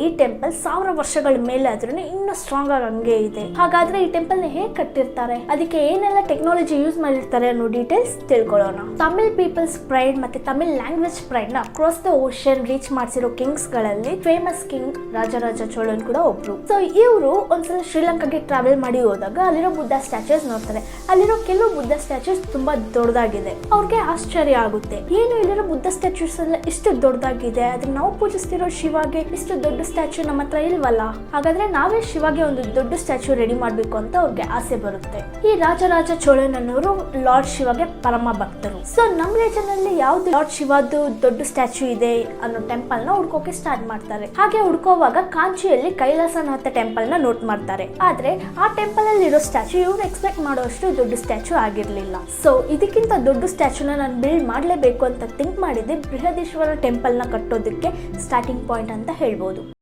ಈ ಟೆಂಪಲ್ 1000 ವರ್ಷಗಳ ಮೇಲೆ ಆದ್ರೂ ಇನ್ನೂ ಸ್ಟ್ರಾಂಗ್ ಆಗಿ ಹಂಗೆ ಇದೆ. ಹಾಗಾದ್ರೆ ಈ ಟೆಂಪಲ್ ನ ಹೇಗೆ ಕಟ್ಟಿರ್ತಾರೆ, ಅದಕ್ಕೆ ಏನೆಲ್ಲ ಟೆಕ್ನಾಲಜಿ ಯೂಸ್ ಮಾಡಿರ್ತಾರೆ ಅನ್ನೋ ಡೀಟೇಲ್ಸ್ ತಿಳ್ಕೊಳ್ಳೋಣ. ತಮಿಳ್ ಪೀಪಲ್ಸ್ ಪ್ರೈಡ್ ಮತ್ತೆ ತಮಿಳ್ ಲ್ಯಾಂಗ್ವೇಜ್ ಪ್ರೈಡ್ ನ ಅಕ್ರಾಸ್ ದ ಓಷನ್ ರೀಚ್ ಮಾಡಿಸಿರೋ ಕಿಂಗ್ಸ್ ಗಳಲ್ಲಿ ಫೇಮಸ್ ಕಿಂಗ್ ರಾಜರಾಜ ಚೋಳನ್ ಕೂಡ ಒಬ್ರು. ಸೊ ಇವರು ಒಂದ್ಸಲ ಶ್ರೀಲಂಕಾಗೆ ಟ್ರಾವೆಲ್ ಮಾಡಿ ಹೋದಾಗ ಅಲ್ಲಿರೋ ಬುದ್ಧ ಸ್ಟ್ಯಾಚ್ಯೂಸ್ ನೋಡ್ತಾರೆ. ಅಲ್ಲಿರೋ ಕೆಲವು ಬುದ್ಧ ಸ್ಟ್ಯಾಚ್ಯೂಸ್ ತುಂಬಾ ದೊಡ್ಡದಾಗಿದೆ. ಅವ್ರಿಗೆ ಆಶ್ಚರ್ಯ ಆಗುತ್ತೆ, ಏನು ಇಲ್ಲಿರೋ ಬುದ್ಧ ಸ್ಟ್ಯಾಚ್ಯೂಸ್ ಎಲ್ಲ ಇಷ್ಟು ದೊಡ್ಡದಾಗಿದೆ, ಆದ್ರೆ ನಾವು ಪೂಜಿಸ್ತಿರೋ ಶಿವಾಗೆ ಇಷ್ಟು ದೊಡ್ಡ ಸ್ಟ್ಯಾಚ್ಯೂ ನಮ್ಮ ಹತ್ರ ಇಲ್ವಲ್ಲ, ಹಾಗಾದ್ರೆ ನಾವೇ ಶಿವಾಗೆ ಒಂದು ದೊಡ್ಡ ಸ್ಟ್ಯಾಚ್ಯೂ ರೆಡಿ ಮಾಡ್ಬೇಕು ಅಂತ ಅವ್ರಿಗೆ ಆಸೆ ಬರುತ್ತೆ. ಈ ರಾಜರಾಜ ಚೋಳನ್ ಅನ್ನೋರು ಲಾರ್ಡ್ ಶಿವಾಗೆ ಪರಮ ಭಕ್ತರು. ಸೊ ನಮ್ಮ ಲೆಜೆಂಡ್ ಅಲ್ಲಿ ಯಾವ್ದು ಲಾರ್ಡ್ ಶಿವಾದು ದೊಡ್ಡ ಸ್ಟ್ಯಾಚ್ಯೂ ಇದೆ ಅನ್ನೋ ಟೆಂಪಲ್ ನ ಹುಡ್ಕೋಕೆ ಸ್ಟಾರ್ಟ್ ಮಾಡ್ತಾರೆ. ಹಾಗೆ ಹುಡ್ಕೋವಾಗ ಕಾಂಚಿಯಲ್ಲಿ ಕೈಲಾಸನಾಥ ಟೆಂಪಲ್ ನ ನೋಟ್ ಮಾಡ್ತಾರೆ. ಆದ್ರೆ ಆ ಟೆಂಪಲ್ ಅಲ್ಲಿ ಇರೋ ಸ್ಟ್ಯಾಚ್ಯೂ ಇವ್ರು ಎಕ್ಸ್ಪೆಕ್ಟ್ ಮಾಡೋಷ್ಟು ದೊಡ್ಡ ಸ್ಟ್ಯಾಚ್ಯೂ ಆಗಿರ್ಲಿಲ್ಲ. ಸೊ ಇದಕ್ಕಿಂತ ದೊಡ್ಡ ಸ್ಟ್ಯಾಚ್ಯೂನ ನಾನು ಬಿಲ್ಡ್ ಮಾಡ್ಲೇಬೇಕು ಅಂತ ಥಿಂಕ್ ಮಾಡಿದ್ದೆ ಬೃಹದೀಶ್ವರ ಟೆಂಪಲ್ ನ ಕಟ್ಟೋದಕ್ಕೆ ಸ್ಟಾರ್ಟಿಂಗ್ ಪಾಯಿಂಟ್ ಅಂತ ಹೇಳ್ಬೋದು.